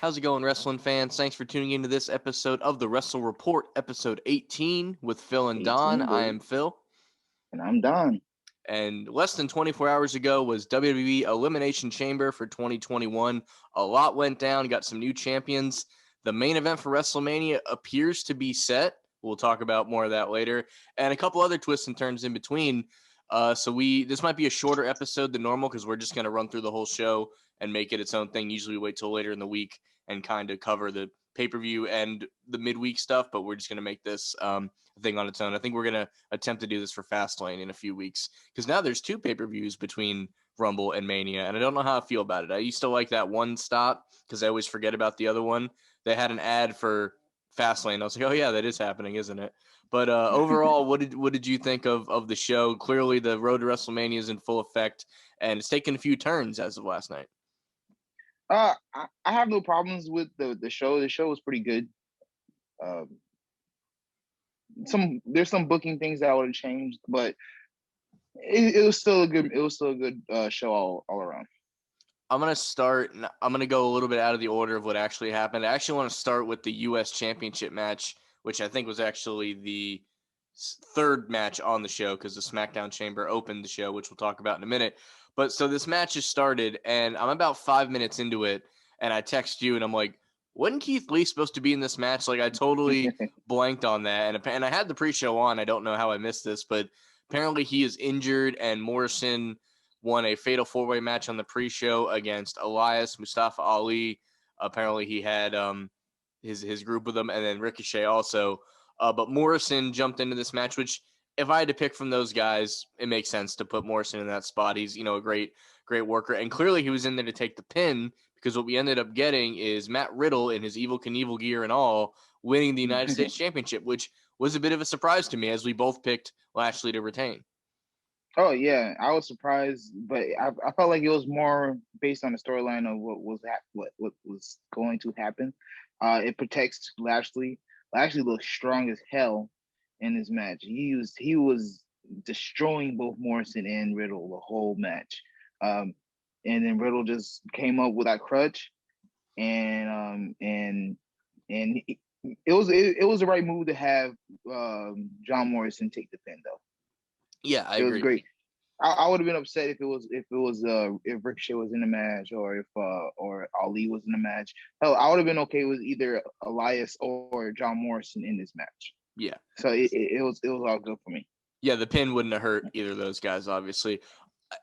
How's it going, wrestling fans? Thanks for tuning into this episode of the Wrestle Report, episode 18 with Phil and Don. 18, I baby. am Phil. And I'm Don. And less than 24 hours ago was WWE Elimination Chamber for 2021. A lot went down, got some new champions. The main event for Wrestlemania appears to be set. We'll talk about more of that later. And a couple other twists and turns in between. This might be a shorter episode than normal because we're just going to run through the whole show and make it its own thing. Usually we wait till later in the week and kind of cover the pay-per-view and the midweek stuff, but we're just going to make this a thing on its own. I think we're going to attempt to do this for Fastlane in a few weeks because now there's two pay-per-views between Rumble and Mania, and I don't know how I feel about it. I used to like that one stop because I always forget about the other one. They had an ad for Fastlane. I was like, oh yeah, that is happening, isn't it? But overall, what did you think of the show? Clearly, the road to WrestleMania is in full effect, and it's taken a few turns as of last night. I have no problems with the show. The show was pretty good. There's some booking things that I would have changed, but it was still a good show all around. I'm going to go a little bit out of the order of what actually happened. I actually want to start with the U.S. Championship match, which I think was actually the third match on the show because the SmackDown Chamber opened the show, which we'll talk about in a minute. But so this match has started, and I'm about 5 minutes into it, and I text you, and I'm like, wasn't Keith Lee supposed to be in this match? Like, I totally blanked on that. And I had the pre-show on. I don't know how I missed this, but apparently he is injured, and Morrison won a fatal four-way match on the pre-show against Elias, Mustafa Ali. Apparently he had his group with him, and then Ricochet also. But Morrison jumped into this match, which if I had to pick from those guys, it makes sense to put Morrison in that spot. He's, a great worker. And clearly he was in there to take the pin because what we ended up getting is Matt Riddle in his Evil Knievel gear and all winning the United States Championship, which was a bit of a surprise to me as we both picked Lashley to retain. Oh yeah, I was surprised, but I felt like it was more based on the storyline of what was going to happen. It protects Lashley. Lashley looked strong as hell in this match. He was destroying both Morrison and Riddle the whole match. And then Riddle just came up with that crutch, and it was the right move to have John Morrison take the pin though. Yeah, I agree. It was great. I would have been upset if Ricochet was in the match or if Ali was in the match. Hell, I would have been okay with either Elias or John Morrison in this match. Yeah. So it was all good for me. Yeah, the pin wouldn't have hurt either of those guys, obviously.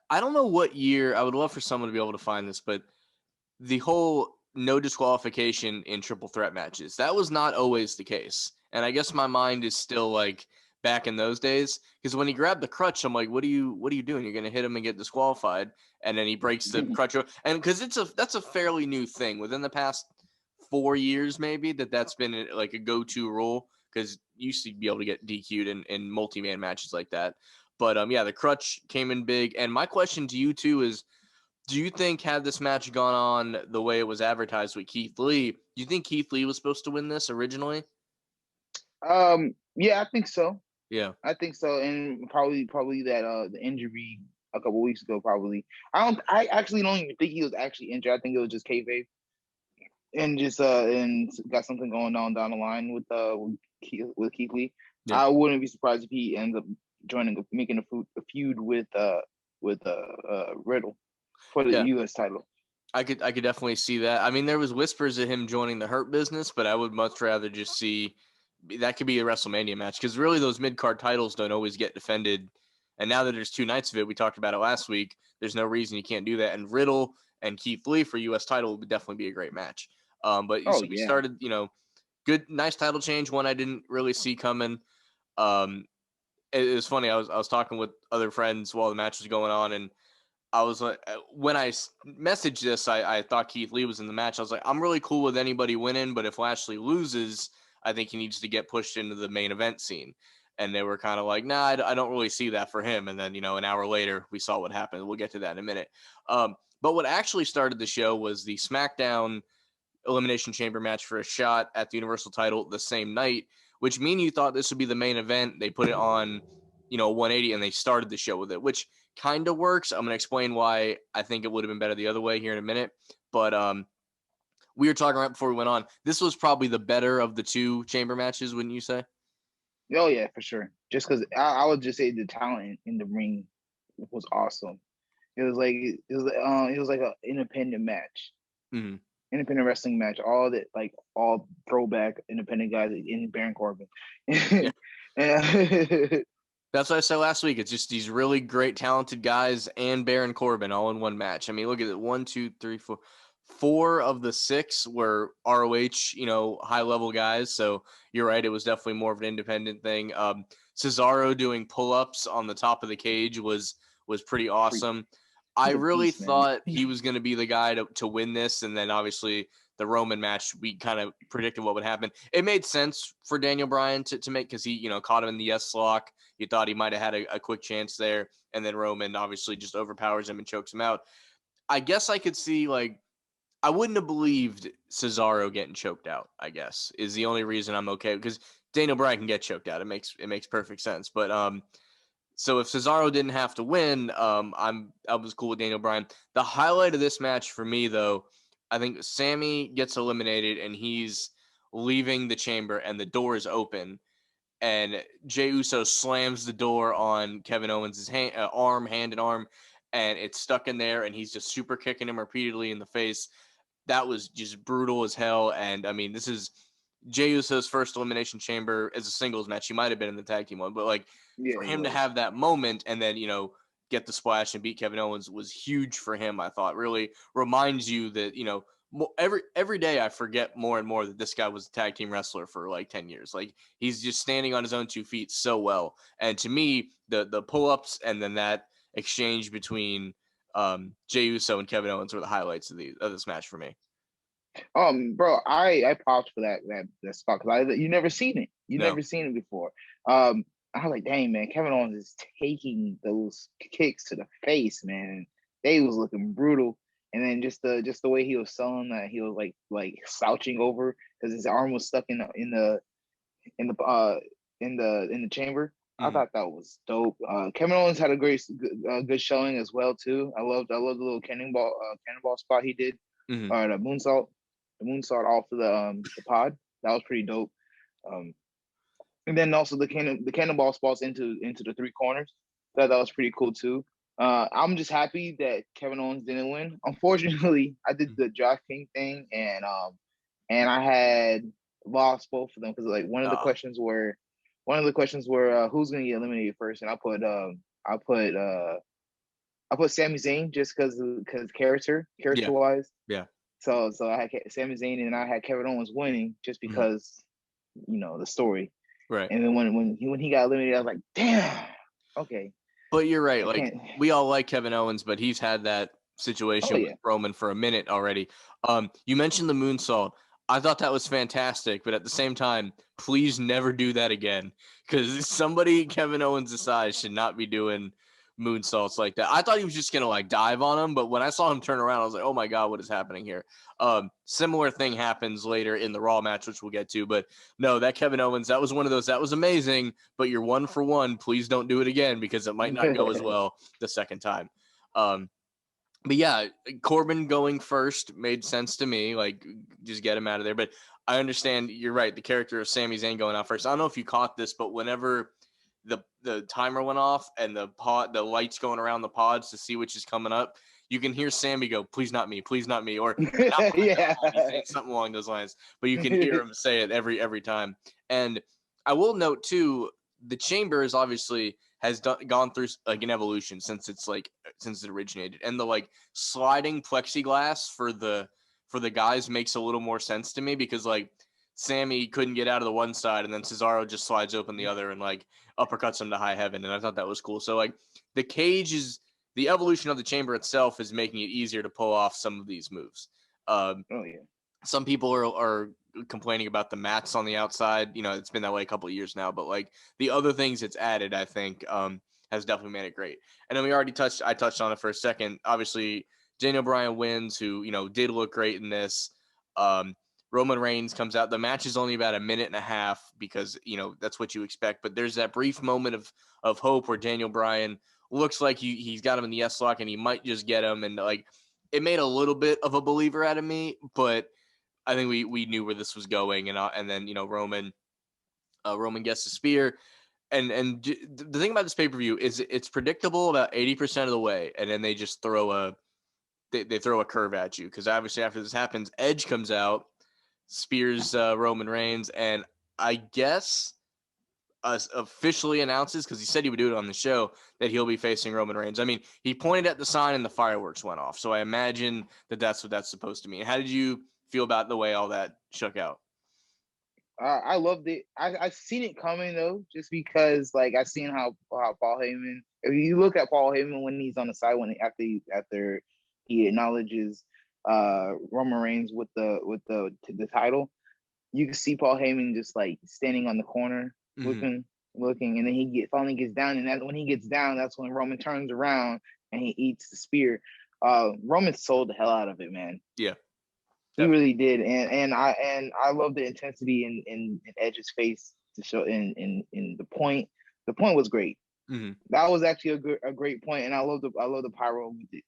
I don't know what year. I would love for someone to be able to find this, but the whole no disqualification in triple threat matches, that was not always the case. And I guess my mind is still like back in those days because when he grabbed the crutch, I'm like, what are you doing? You're going to hit him and get disqualified. And then he breaks the crutch. And because that's a fairly new thing within the past 4 years, maybe that's been like a go-to rule because you used to be able to get DQ'd in multi-man matches like that. But yeah, the crutch came in big. And my question to you too is, do you think had this match gone on the way it was advertised with Keith Lee, do you think Keith Lee was supposed to win this originally? Yeah, I think so. Yeah, I think so, and probably that the injury a couple weeks ago. Probably, I actually don't even think he was actually injured. I think it was just kayfabe, and and got something going on down the line with Keith Lee. Yeah. I wouldn't be surprised if he ends up making a feud with Riddle for the U.S. title. I could definitely see that. I mean, there was whispers of him joining the Hurt Business, but I would much rather just see that could be a WrestleMania match because really those mid-card titles don't always get defended. And now that there's 2 nights of it, we talked about it last week, there's no reason you can't do that. And Riddle and Keith Lee for U.S. title would definitely be a great match. We started, good, nice title change, one I didn't really see coming. It was funny. I was talking with other friends while the match was going on, and I was like, when I messaged this, I thought Keith Lee was in the match. I was like, I'm really cool with anybody winning, but if Lashley loses, I think he needs to get pushed into the main event scene. And they were kind of like, nah, I don't really see that for him. And then, an hour later, we saw what happened. We'll get to that in a minute. But what actually started the show was the SmackDown Elimination Chamber match for a shot at the Universal title the same night, which mean you thought this would be the main event. They put it on, 180, and they started the show with it, which kind of works. I'm going to explain why I think it would have been better the other way here in a minute. But we were talking right before we went on. This was probably the better of the two chamber matches, wouldn't you say? Oh yeah, for sure. Just because I would just say the talent in the ring was awesome. It was like an independent match, Mm-hmm. independent wrestling match. All throwback independent guys in Baron Corbin. Yeah. That's what I said last week. It's just these really great, talented guys and Baron Corbin all in one match. I mean, look at it. 1, 2, 3, 4. 4 of the 6 were ROH, high level guys. So you're right. It was definitely more of an independent thing. Cesaro doing pull ups on the top of the cage was pretty awesome. I He's a really beast, man. thought he was going to be the guy to win this. And then obviously the Roman match, we kind of predicted what would happen. It made sense for Daniel Bryan to make, because he, caught him in the S lock. You thought he might have had a quick chance there. And then Roman obviously just overpowers him and chokes him out. I guess I could see, I wouldn't have believed Cesaro getting choked out, I guess, is the only reason I'm okay, because Daniel Bryan can get choked out. It makes perfect sense. But so if Cesaro didn't have to win, I was cool with Daniel Bryan. The highlight of this match for me, though, I think Sammy gets eliminated and he's leaving the chamber and the door is open, and Jey Uso slams the door on Kevin Owens' hand and arm, and it's stuck in there, and he's just super kicking him repeatedly in the face. That was just brutal as hell. And I mean, this is Jey Uso's first Elimination Chamber as a singles match. He might have been in the tag team one, but Yeah, for he him to was. have that moment and then, get the splash and beat Kevin Owens was huge for him. I thought really reminds you that, every day I forget more and more that this guy was a tag team wrestler for 10 years. He's just standing on his own 2 feet so well. And to me, the pull-ups and then that exchange between Jey Uso and Kevin Owens were the highlights of this match for me. Bro, I popped for that spot because you never seen it. You No. never seen it before. I was like, dang man, Kevin Owens is taking those kicks to the face, man. They was looking brutal. And then just the way he was selling that, he was like slouching over because his arm was stuck in the chamber. I Mm-hmm. thought that was dope. Kevin Owens had a good showing as well too. I love the little cannonball spot he did, Mm-hmm. or the moonsault off of the pod. That was pretty dope. Um, and then also the cannonball spots into the 3 corners. That was pretty cool too. I'm just happy that Kevin Owens didn't win. Unfortunately, I did the Josh King thing, and I had lost both of them because one of the questions were who's gonna get eliminated first, and I put Sami Zayn just because character Yeah. wise. Yeah. So I had Sami Zayn and I had Kevin Owens winning just Mm-hmm. because the story. Right. And then when he got eliminated, I was like, damn, okay, But you're right. I can't. We all like Kevin Owens, but he's had that Oh situation with yeah, Roman for a minute already. You mentioned the moonsault. I thought that was fantastic, but at the same time, please never do that again, because somebody Kevin Owens' size should not be doing moonsaults like that. I thought he was just gonna dive on him, but when I saw him turn around, I was like, oh my god, what is happening here? Similar thing happens later in the Raw match, which we'll get to, but no, that Kevin Owens, that was one of those, that was amazing, but you're 1 for 1. Please don't do it again because it might not go as well the second time. But yeah, Corbin going first made sense to me. Just get him out of there. But I understand you're right. The character of Sami Zayn going out first. I don't know if you caught this, but whenever the timer went off and the lights going around the pods to see which is coming up, you can hear Sammy go, "Please not me, please not me," or "Not my yeah. dog." He's saying something along those lines, but you can hear him say it every time. And I will note too, the chamber is obviously has gone through an evolution since since it originated, and the sliding plexiglass for the guys makes a little more sense to me, because Sammy couldn't get out of the one side, and then Cesaro just slides open the other and uppercuts him to high heaven, and I thought that was cool. So the cage is the evolution of the chamber itself is making it easier to pull off some of these moves. Oh yeah. Some people are complaining about the mats on the outside. It's been that way a couple of years now, but the other things it's added, I think, has definitely made it great. And then I touched on it for a second. Obviously, Daniel Bryan wins, who, did look great in this. Roman Reigns comes out. The match is only about a minute and a half because, that's what you expect. But there's that brief moment of hope where Daniel Bryan looks like he's got him in the S-lock and he might just get him. And it made a little bit of a believer out of me, but I think we knew where this was going, and then Roman gets the spear, and the thing about this pay per view is it's predictable about 80% of the way, and then they just throw they throw a curve at you, because obviously after this happens, Edge comes out, spears Roman Reigns, and I guess officially announces, because he said he would do it on the show, that he'll be facing Roman Reigns. I mean, he pointed at the sign and the fireworks went off, so I imagine that's what that's supposed to mean. How did you feel about the way all that shook out? I loved it. I seen it coming though, just because like I seen how Paul Heyman. If you look at Paul Heyman when he's on the side, after he acknowledges Roman Reigns with the title, you can see Paul Heyman just like standing on the corner looking, and then finally gets down, and when he gets down, that's when Roman turns around and he eats the spear. Roman sold the hell out of it, man. Yeah. He really did, and I love the intensity in Edge's face to show in the point. The point was great. Mm-hmm. That was actually a great point, and I love the pyro with it.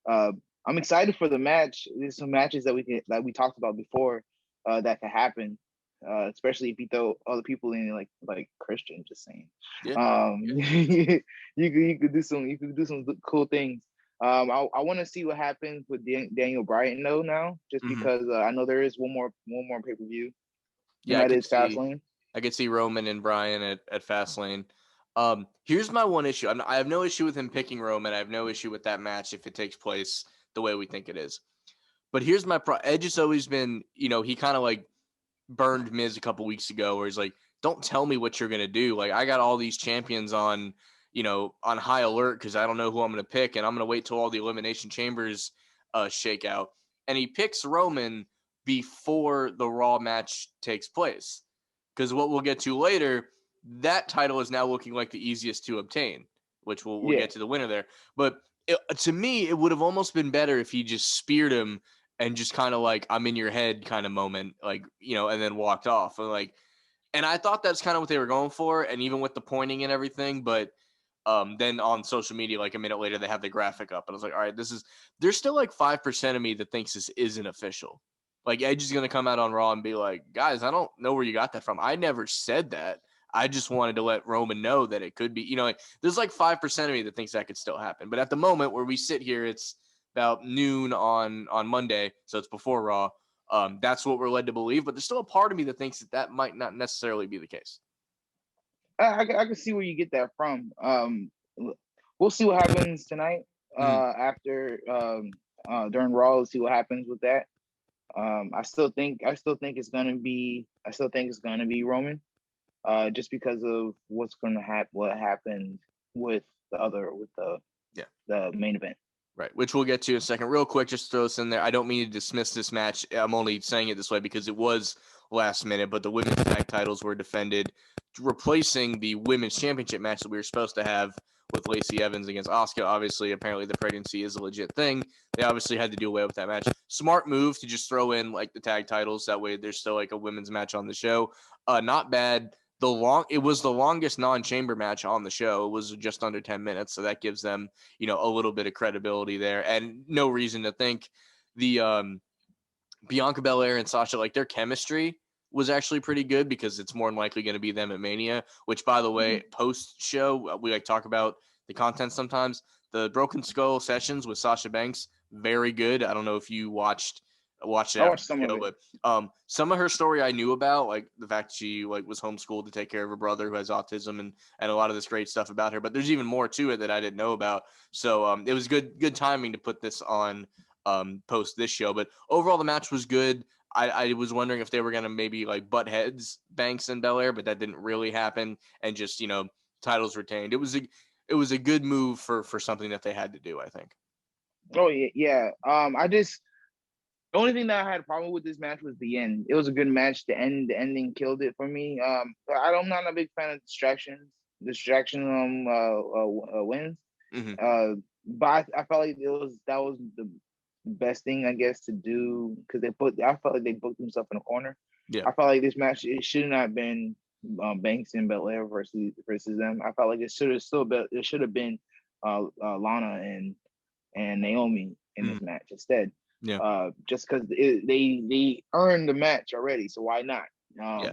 I'm excited for the match. There's some matches that we talked about before that could happen, especially if you throw other people in like Christian. Just saying, you could do some cool things. I want to see what happens with Daniel Bryan though now, just because I know there is one more pay per view. Yeah, that is Fastlane. I could see Roman and Bryan at Fastlane. Here's my one issue. I have no issue with him picking Roman. I have no issue with that match if it takes place the way we think it is. But here's my Edge has always been, he kind of like burned Miz a couple weeks ago, where he's like, "Don't tell me what you're gonna do. Like, I got all these champions on high alert because I don't know who I'm gonna pick, and I'm gonna wait till all the Elimination Chambers shake out." And he picks Roman before the Raw match takes place, because what we'll get to later, that title is now looking like the easiest to obtain, which we'll get to the winner there. But to me, it would have almost been better if he just speared him and just kind of like, "I'm in your head" kind of moment, like, and then walked off. And I thought that's kind of what they were going for, and even with the pointing and everything. But then on social media, like a minute later, they have the graphic up, and I was like, all right, there's still like 5% of me that thinks this isn't official. Like, Edge is going to come out on Raw and be like, "Guys, I don't know where you got that from. I never said that. I just wanted to let Roman know that it could be," like, there's like 5% of me that thinks that could still happen. But at the moment where we sit here, it's about noon on Monday, so it's before Raw. That's what we're led to believe, but there's still a part of me that thinks that might not necessarily be the case. I can see where you get that from. We'll see what happens tonight after during Raw. We'll see what happens with that. I still think it's gonna be Roman, just because of what's gonna happen. What happened with the main event. Right, which we'll get to in a second. Real quick, just throw this in there. I don't mean to dismiss this match. I'm only saying it this way because it was last minute, but the women's tag titles were defended, replacing the women's championship match that we were supposed to have with Lacey Evans against Asuka. Obviously, apparently the pregnancy is a legit thing. They obviously had to do away with that match. Smart move to just throw in like the tag titles. That way there's still like a women's match on the show. Not bad. It was the longest non-chamber match on the show. It was just under 10 minutes, so that gives them, a little bit of credibility there, and no reason to think the Bianca Belair and Sasha, like, their chemistry was actually pretty good, because it's more than likely going to be them at Mania. Which, by the way, post show we like talk about the content sometimes. The Broken Skull sessions with Sasha Banks, very good. I don't know if you watched it. I watched some of it. But some of her story I knew about, like the fact that she like was homeschooled to take care of her brother who has autism, and a lot of this great stuff about her. But there's even more to it that I didn't know about. So it was good timing to put this on post this show. But overall, the match was good. I was wondering if they were gonna maybe like butt heads, Banks and Belair, but that didn't really happen, and just titles retained. It was a good move for something that they had to do, I think. Oh yeah. The only thing that I had a problem with this match was the end. It was a good match. The ending killed it for me. But I'm not a big fan of distractions. Wins. But I felt like that was the best thing, I guess, to do, because I felt like they booked themselves in a corner. Yeah. I felt like this match, it should not have been Banks and Belair versus them. I felt like it should have been Lana and Naomi in this match instead. Yeah. Just because they earned the match already, so why not? Yeah.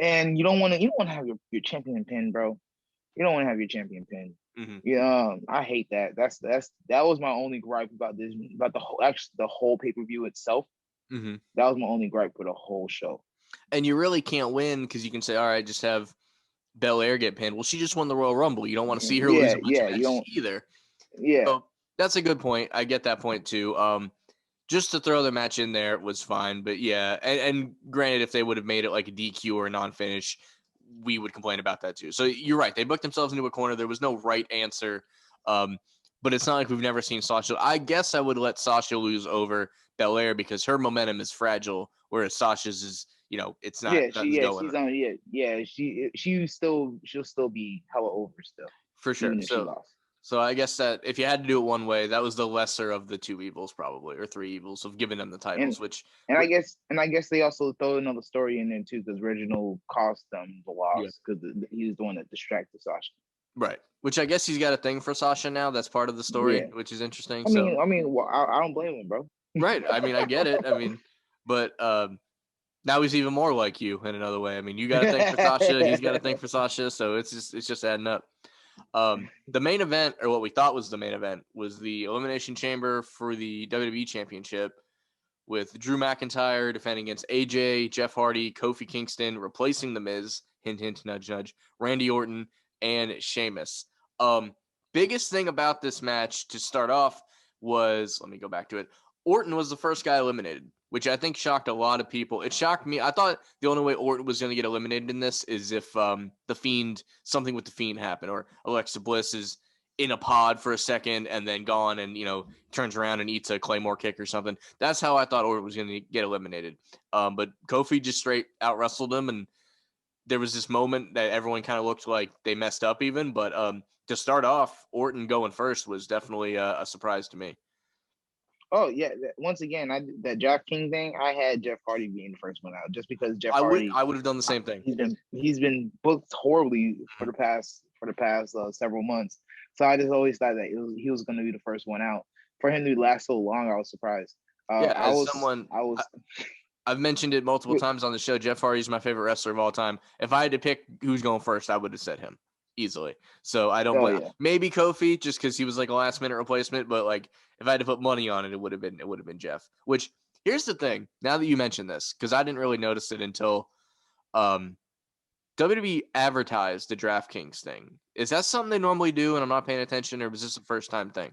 And you don't want to have your champion pin, bro. You don't want to have your champion pin. Mm-hmm. Yeah, I hate that. That was my only gripe about this, about the whole pay-per-view itself. Mm-hmm. That was my only gripe for the whole show. And you really can't win because you can say, all right, just have Belair get pinned. Well, she just won the Royal Rumble. You don't want to see her lose a bunch of you matches don't. either. Yeah, So that's a good point. I get that point too. Just to throw the match in there was fine, but yeah, and granted, if they would have made it like a DQ or a non-finish, we would complain about that too. So you're right; they booked themselves into a corner. There was no right answer, but it's not like we've never seen Sasha. I guess I would let Sasha lose over Belair because her momentum is fragile, whereas Sasha's is, it's not nothing's going she's on. She'll still be hella over still, for sure. even if she So lost. So I guess that if you had to do it one way, that was the lesser of the two evils, probably, or three evils of giving them the titles. And I guess they also throw another story in there too, because Reginald cost them the yeah, loss because he was the one that distracted Sasha. right. Which I guess he's got a thing for Sasha now. That's part of the story, Yeah, which is interesting. well, I don't blame him, bro. Right. I mean, I get it. But now he's even more like you in another way. I mean, you got a thing for Sasha. He's got a thing for Sasha. So it's just adding up. The main event, or what we thought was the main event, was the Elimination Chamber for the WWE Championship, with Drew McIntyre defending against AJ, Jeff Hardy, Kofi Kingston, replacing The Miz, hint, hint, nudge, nudge, Randy Orton, and Sheamus. Biggest thing about this match to start off was, let me go back to it, Orton was the first guy eliminated, which I think shocked a lot of people. It shocked me. I thought the only way Orton was going to get eliminated in this is if something with the Fiend happened, or Alexa Bliss is in a pod for a second and then gone and, turns around and eats a Claymore kick or something. That's how I thought Orton was going to get eliminated. But Kofi just straight out wrestled him, and there was this moment that everyone kind of looked like they messed up even. But to start off, Orton going first was definitely a surprise to me. Oh yeah, once again, that DraftKings thing. I had Jeff Hardy being the first one out, just because Jeff I Hardy. would have done the same thing. He's been booked horribly for the past several months. So I just always thought that he was going to be the first one out. For him to last so long, I was surprised. Yeah, I've mentioned it multiple times on the show. Jeff Hardy is my favorite wrestler of all time. If I had to pick who's going first, I would have said him easily. So I don't blame. Yeah. Maybe Kofi, just because he was like a last minute replacement. But like, if I had to put money on it, it would have been Jeff. Which, here's the thing. Now that you mentioned this, because I didn't really notice it until WWE advertised the DraftKings thing. Is that something they normally do and I'm not paying attention, or was this a first time thing?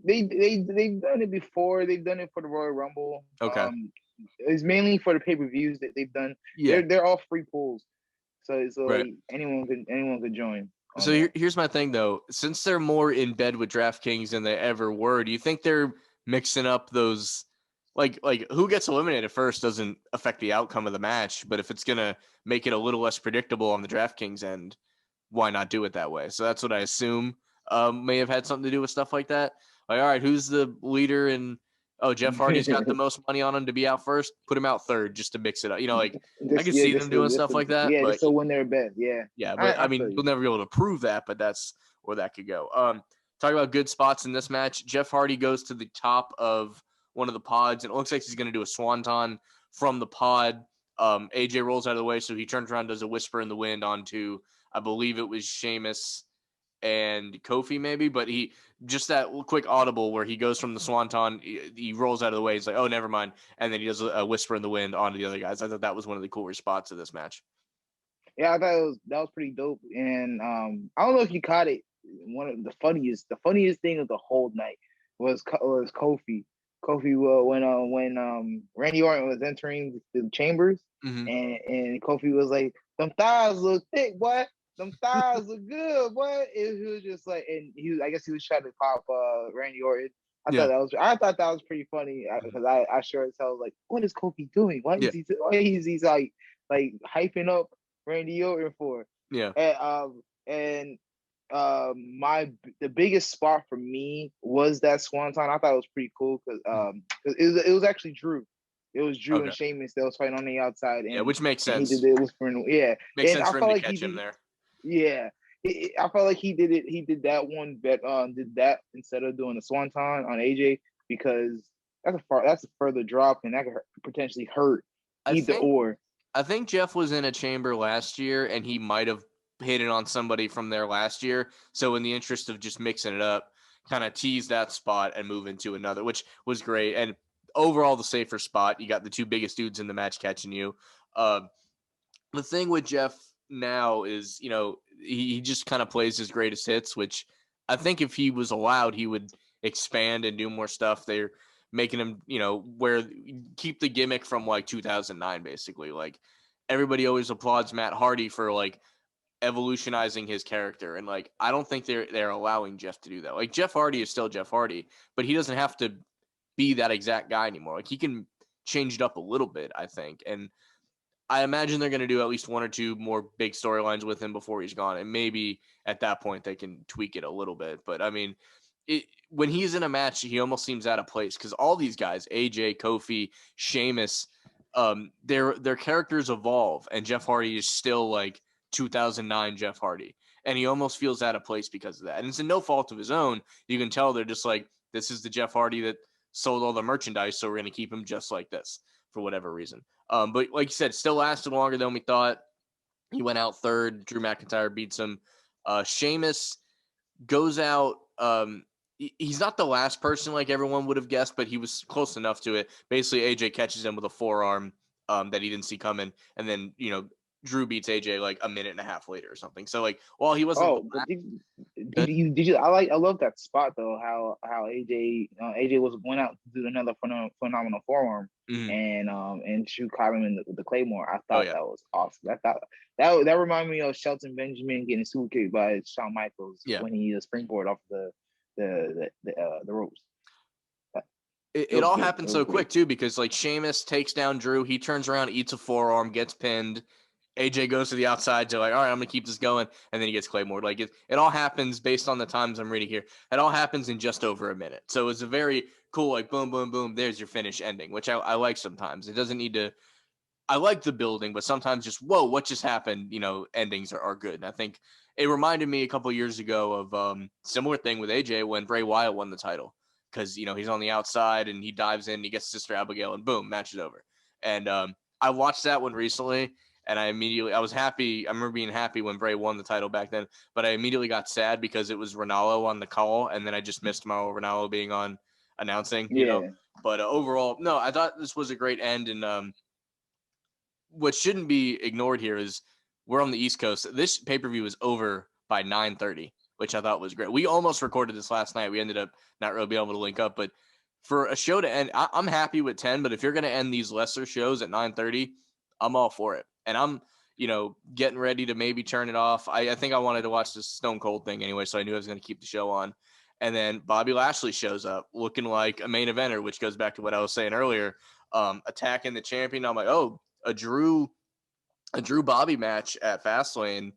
They've done it before. They've done it for the Royal Rumble. Okay. It's mainly for the pay-per-views that they've done. Yeah. They're all free pools. So right. like anyone could join. So here's my thing though. Since they're more in bed with DraftKings than they ever were, do you think they're mixing up those, like who gets eliminated first doesn't affect the outcome of the match, but if it's gonna make it a little less predictable on the DraftKings end, why not do it that way? So that's what I assume may have had something to do with stuff like that. Like, all right, who's the leader? And Jeff Hardy's got the most money on him to be out first. Put him out third just to mix it up. I can see them doing stuff like that. Yeah, but, just to win their bet. Yeah. Yeah, but I mean, you'll never be able to prove that, but that's where that could go. Talking about good spots in this match, Jeff Hardy goes to the top of one of the pods, and it looks like he's going to do a swanton from the pod. AJ rolls out of the way, so he turns around, does a whisper in the wind onto, I believe it was Sheamus and Kofi maybe, but he just that quick audible where he goes from the swanton, he rolls out of the way. He's like, oh, never mind. And then he does a whisper in the wind onto the other guys. I thought that was one of the cooler spots of this match. Yeah, I thought that was pretty dope. And I don't know if you caught it. One of the funniest thing of the whole night was Kofi. Kofi when Randy Orton was entering the chambers, mm-hmm. and Kofi was like, "Them thighs look thick, boy. Them thighs look good, boy." He was just like, and I guess he was trying to pop Randy Orton. I thought that was pretty funny because I sure as hell was like, what is Kofi doing? Why is he's like hyping up Randy Orton for? Yeah. And the biggest spot for me was that swanton. I thought it was pretty cool because it was actually Drew. It was Drew and Sheamus that was fighting on the outside. And, which makes sense. He did it for makes sense for him to catch him there. Yeah. I felt like he did it. He did that one bet. Did that instead of doing a swanton on AJ because that's a further drop, and that could potentially hurt I either think or. I think Jeff was in a chamber last year, and he might have hit it on somebody from there last year. So in the interest of just mixing it up, kind of tease that spot and move into another, which was great. And overall, the safer spot. You got the two biggest dudes in the match catching you. Uh, the thing with Jeff now is, he just kind of plays his greatest hits, which I think if he was allowed, he would expand and do more stuff. They're making him, where keep the gimmick from like 2009, basically. Like everybody always applauds Matt Hardy for like evolutionizing his character, and like I don't think they're allowing Jeff to do that. Like Jeff Hardy is still Jeff Hardy, but he doesn't have to be that exact guy anymore. Like he can change it up a little bit, I think, and I imagine they're going to do at least one or two more big storylines with him before he's gone. And maybe at that point they can tweak it a little bit. But I mean, when he's in a match, he almost seems out of place because all these guys, AJ, Kofi, Sheamus, their characters evolve. And Jeff Hardy is still like 2009 Jeff Hardy. And he almost feels out of place because of that. And it's no fault of his own. You can tell they're just like, this is the Jeff Hardy that sold all the merchandise, so we're going to keep him just like this for whatever reason. But like you said, still lasted longer than we thought. He went out third. Drew McIntyre beats him. Sheamus goes out. He's not the last person like everyone would have guessed, but he was close enough to it. Basically, AJ catches him with a forearm that he didn't see coming, and then Drew beats AJ like a minute and a half later or something. So like, while he wasn't Oh, but did you? I love that spot though. How AJ went out to do another phenomenal forearm, mm-hmm. and Drew caught him in the Claymore. I thought that was awesome. That reminded me of Shelton Benjamin getting super kicked by Shawn Michaels when he springboard off the ropes. It all happened so quick too, because like Sheamus takes down Drew, he turns around, eats a forearm, gets pinned. AJ goes to the outside to like, all right, I'm gonna keep this going, and then he gets Claymore. Like it all happens based on the times I'm reading here. It all happens in just over a minute. So it's a very cool, like boom, boom, boom. There's your finish ending, which I like sometimes. It doesn't need to. I like the building, but sometimes just whoa, what just happened? Endings are good. And I think it reminded me a couple years ago of similar thing with AJ when Bray Wyatt won the title, because he's on the outside and he dives in, and he gets Sister Abigail, and boom, match is over. And I watched that one recently. And I was happy. I remember being happy when Bray won the title back then, but I immediately got sad because it was Ronaldo on the call, and then I just missed Mauro Ronaldo being on announcing, But overall, no, I thought this was a great end. And what shouldn't be ignored here is we're on the East Coast. This pay-per-view was over by 9:30, which I thought was great. We almost recorded this last night. We ended up not really being able to link up, but for a show to end, I'm happy with 10, but if you're going to end these lesser shows at 9:30, I'm all for it. And I'm, getting ready to maybe turn it off. I think I wanted to watch this Stone Cold thing anyway, so I knew I was going to keep the show on. And then Bobby Lashley shows up looking like a main eventer, which goes back to what I was saying earlier, attacking the champion. I'm like, oh, a Drew Bobby match at Fastlane,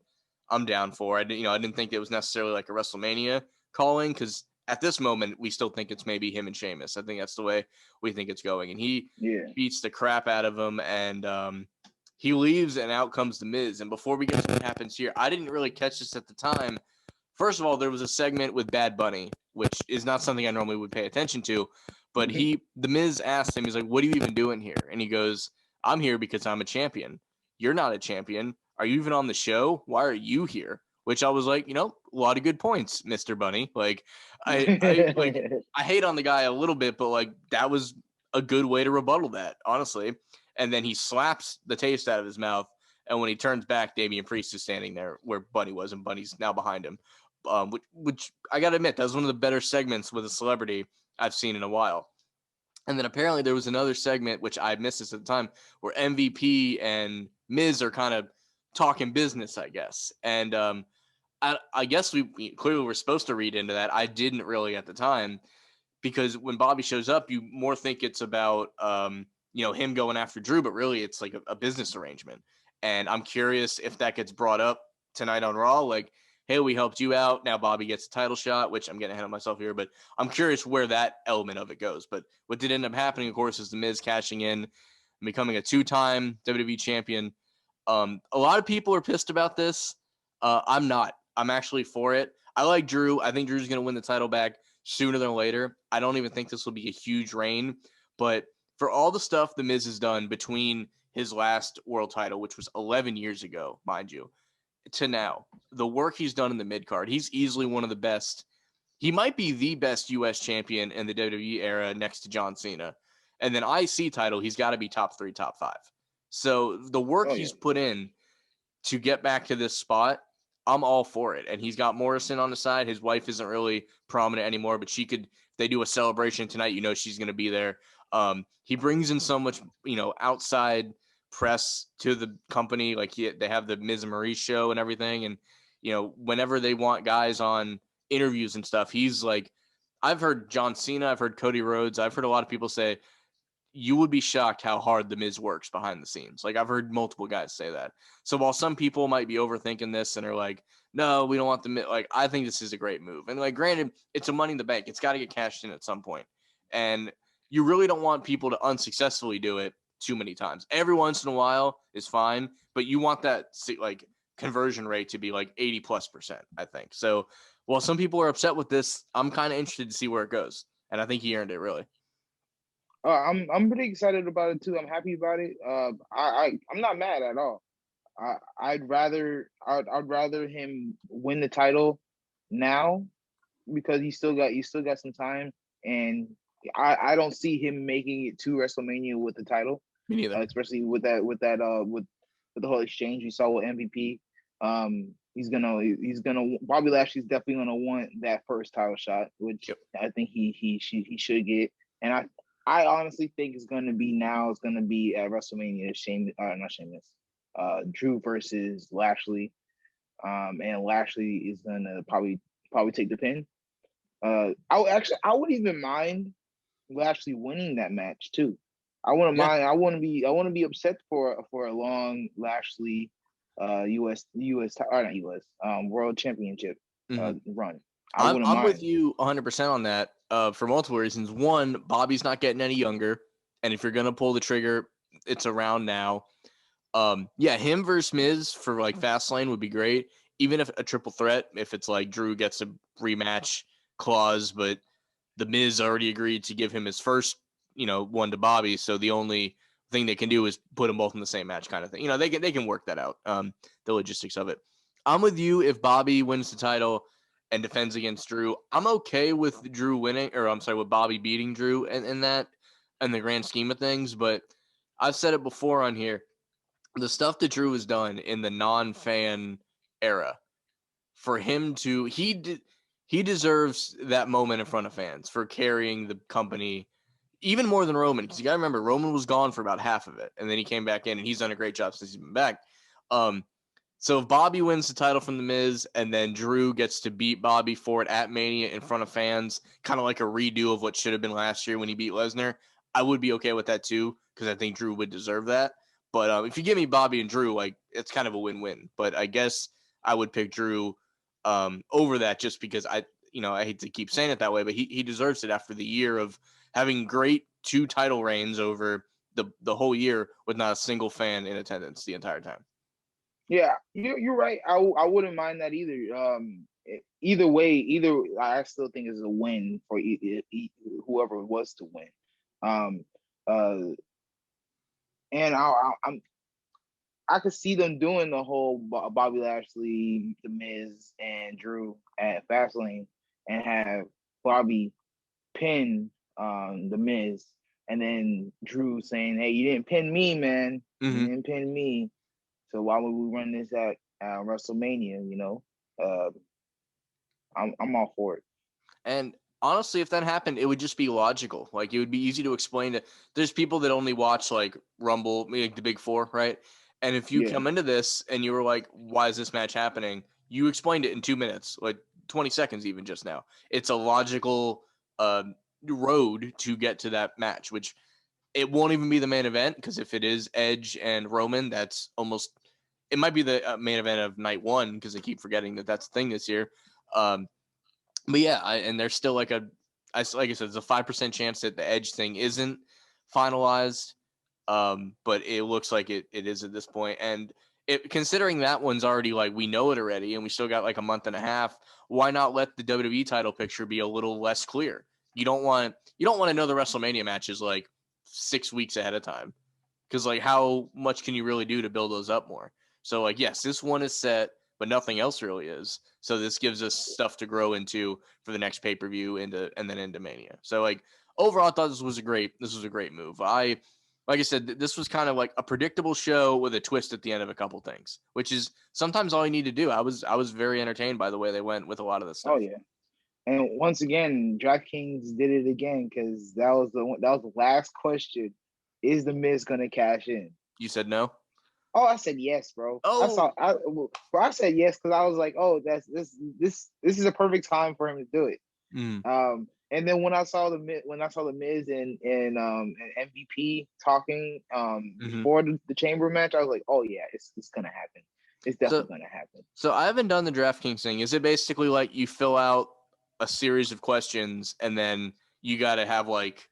I'm down for. I didn't think it was necessarily like a WrestleMania calling, because at this moment we still think it's maybe him and Sheamus. I think that's the way we think it's going. And he beats the crap out of him, and he leaves, and out comes The Miz. And before we get to what happens here, I didn't really catch this at the time. First of all, there was a segment with Bad Bunny, which is not something I normally would pay attention to, but The Miz asked him, he's like, what are you even doing here? And he goes, I'm here because I'm a champion. You're not a champion. Are you even on the show? Why are you here? Which I was like, a lot of good points, Mr. Bunny. Like, I hate on the guy a little bit, but like that was a good way to rebuttal that, honestly. And then he slaps the taste out of his mouth. And when he turns back, Damian Priest is standing there where Bunny was, and Bunny's now behind him. Which I got to admit, that was one of the better segments with a celebrity I've seen in a while. And then apparently there was another segment, which I missed this at the time, where MVP and Miz are kind of talking business, I guess. And I guess we clearly were supposed to read into that. I didn't really at the time, because when Bobby shows up, you more think it's about him going after Drew, but really it's like a business arrangement. And I'm curious if that gets brought up tonight on Raw, like, hey, we helped you out. Now Bobby gets a title shot, which I'm getting ahead of myself here, but I'm curious where that element of it goes. But what did end up happening, of course, is The Miz cashing in and becoming a 2-time WWE champion. A lot of people are pissed about this. I'm not. I'm actually for it. I like Drew. I think Drew's going to win the title back. sooner than later. I don't even think this will be a huge reign, but for all the stuff The Miz has done between his last world title, which was 11 years ago, mind you, to now, the work he's done in the mid card, he's easily one of the best. He might be the best U.S. champion in the WWE era next to John Cena. And then IC title, he's got to be top 3, top 5. So the work Oh yeah. he's put in to get back to this spot, I'm all for it. And he's got Morrison on the side. His wife isn't really prominent anymore, but she could, if they do a celebration tonight, she's going to be there. He brings in so much, outside press to the company. Like they have the Miz and Maurice show and everything. And, whenever they want guys on interviews and stuff, he's like, I've heard John Cena, I've heard Cody Rhodes, I've heard a lot of people say, you would be shocked how hard the Miz works behind the scenes. Like I've heard multiple guys say that. So while some people might be overthinking this and are like, no, we don't want the Miz, like I think this is a great move. And like granted, it's a Money in the Bank. It's got to get cashed in at some point. And you really don't want people to unsuccessfully do it too many times. Every once in a while is fine, but you want that like conversion rate to be like 80+%, I think. So while some people are upset with this, I'm kind of interested to see where it goes. And I think he earned it, really. I'm pretty excited about it too. I'm happy about it. I'm not mad at all. I'd rather him win the title now because you still got some time, and I don't see him making it to WrestleMania with the title. Me neither. Especially with the whole exchange we saw with MVP. He's gonna Bobby Lashley's definitely gonna want that first title shot, which I think he should get. And I honestly think it's gonna be at WrestleMania. Not Sheamus. Drew versus Lashley. And Lashley is gonna probably take the pin. I wouldn't even mind Lashley winning that match too. I wouldn't mind. I want to be upset for a long Lashley US or not US World Championship run. I'm with you 100% on that for multiple reasons. One, Bobby's not getting any younger, and if you're gonna pull the trigger, it's around now. Him versus Miz for like Fastlane would be great. Even if a triple threat, if it's like Drew gets a rematch clause, but the Miz already agreed to give him his first, one to Bobby. So the only thing they can do is put them both in the same match, kind of thing. They can work that out. The logistics of it. I'm with you. If Bobby wins the title and defends against Drew, I'm okay with Drew winning, or I'm sorry, with Bobby beating Drew in that, in the grand scheme of things. But I've said it before on here. The stuff that Drew has done in the non-fan era, for him to he deserves that moment in front of fans for carrying the company even more than Roman, because you got to remember Roman was gone for about half of it, and then he came back in, and he's done a great job since he's been back. So if Bobby wins the title from The Miz, and then Drew gets to beat Bobby for it at Mania in front of fans, kind of like a redo of what should have been last year when he beat Lesnar, I would be okay with that too, because I think Drew would deserve that. But if you give me Bobby and Drew, like it's kind of a win-win. But I guess I would pick Drew over that just because I hate to keep saying it that way, but he deserves it after the year of having great 2 title reigns over the whole year with not a single fan in attendance the entire time. Yeah, you're right. I wouldn't mind that either. Either way, I still think it's a win for whoever it was to win. And I could see them doing the whole Bobby Lashley, The Miz, and Drew at Fastlane, and have Bobby pin The Miz, and then Drew saying, "Hey, you didn't pin me, man. Mm-hmm. You didn't pin me. So why would we run this at WrestleMania?" I'm all for it. And honestly, if that happened, it would just be logical. Like it would be easy to explain to. There's people that only watch like Rumble, like the Big Four, right? And if you come into this and you were like, "Why is this match happening?" You explained it in 2 minutes, like 20 seconds, even just now. It's a logical road to get to that match, which it won't even be the main event, because if it is Edge and Roman, that's almost. It might be the main event of night 1, because I keep forgetting that that's the thing this year. But yeah, and there's still like like I said, there's a 5% chance that the Edge thing isn't finalized. But it looks like it is at this point. And considering that one's already like we know it already, and we still got like a month and a half, why not let the WWE title picture be a little less clear? You don't want to know the WrestleMania matches like 6 weeks ahead of time, because like how much can you really do to build those up more? So like yes, this one is set, but nothing else really is. So this gives us stuff to grow into for the next pay per view and then into Mania. So like overall, I thought this was a great move. Like I said, this was kind of like a predictable show with a twist at the end of a couple things, which is sometimes all you need to do. I was very entertained by the way they went with a lot of this stuff. Oh yeah. And once again, DraftKings did it again because that was the last question. Is the Miz gonna cash in? You said no? Oh, I said yes, bro. Oh, I said yes because I was like, oh, this is a perfect time for him to do it. And then when I saw the Miz and MVP talking before the Chamber match, I was like, oh yeah, it's gonna happen. It's definitely gonna happen. So I haven't done the DraftKings thing. Is it basically like you fill out a series of questions and then you got to have like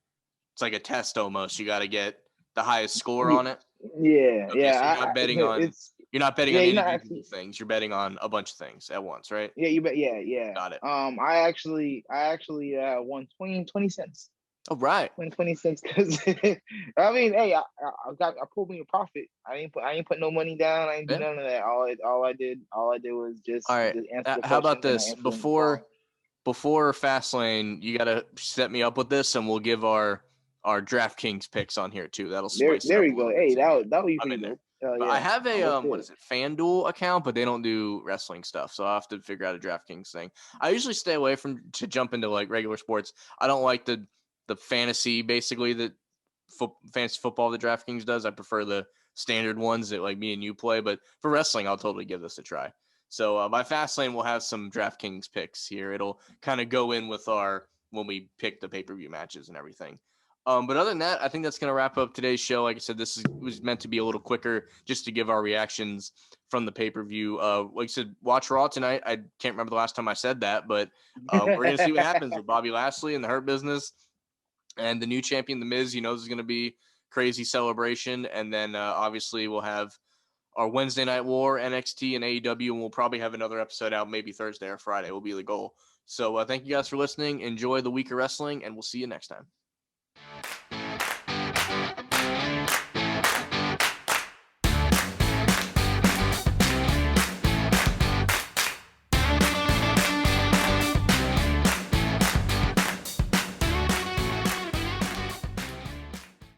it's like a test almost. You got to get the highest score on it. Yeah, Okay, yeah. so you're not betting on you're not individual things. You're betting on a bunch of things at once, right? Yeah, you bet. Yeah. Got it. I actually won 20 cents. Oh, right. Win 20 cents because I mean, hey, I pulled me a profit. I ain't put no money down. I ain't do none of that. All I did was just all right. answer the How about questions this? Before Fastlane, you got to set me up with this, and we'll give our DraftKings picks on here too. That'll spice there it up we a go. little Hey, bit. that would be pretty good. But yeah. I have a what is it, FanDuel account, but they don't do wrestling stuff, so I'll have to figure out a DraftKings thing. I usually stay away from to jump into like regular sports. I don't like the fantasy basically that fantasy football that DraftKings does. I prefer the standard ones that like me and you play. But for wrestling, I'll totally give this a try. So by Fastlane, we'll have some DraftKings picks here. It'll kind of go in with our when we pick the pay-per-view matches and everything. But other than that, I think that's going to wrap up today's show. Like I said, was meant to be a little quicker just to give our reactions from the pay-per-view. Like I said, watch Raw tonight. I can't remember the last time I said that, but we're going to see what happens with Bobby Lashley and the Hurt Business and the new champion, The Miz. You know, this is going to be crazy celebration. And then obviously we'll have our Wednesday Night War, NXT, and AEW, and we'll probably have another episode out maybe Thursday or Friday will be the goal. So thank you guys for listening. Enjoy the week of wrestling, and we'll see you next time.